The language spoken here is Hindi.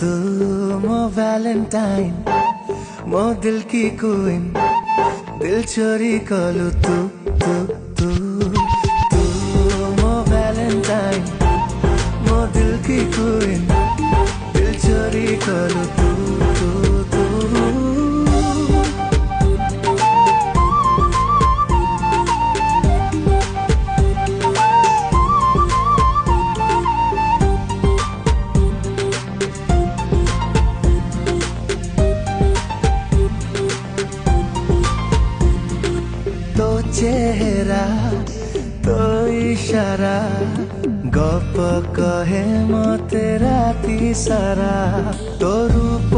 तू मो वैलेंटाइन मो दिल की क्वीन दिल चोरी कलु तू तू तू तू मो वैलेंटाइन मो दिल की क्वीन दिल चोरी कलु तू तू तू तो चेहरा तो इशारा गप कहे मते राती सारा तो रूप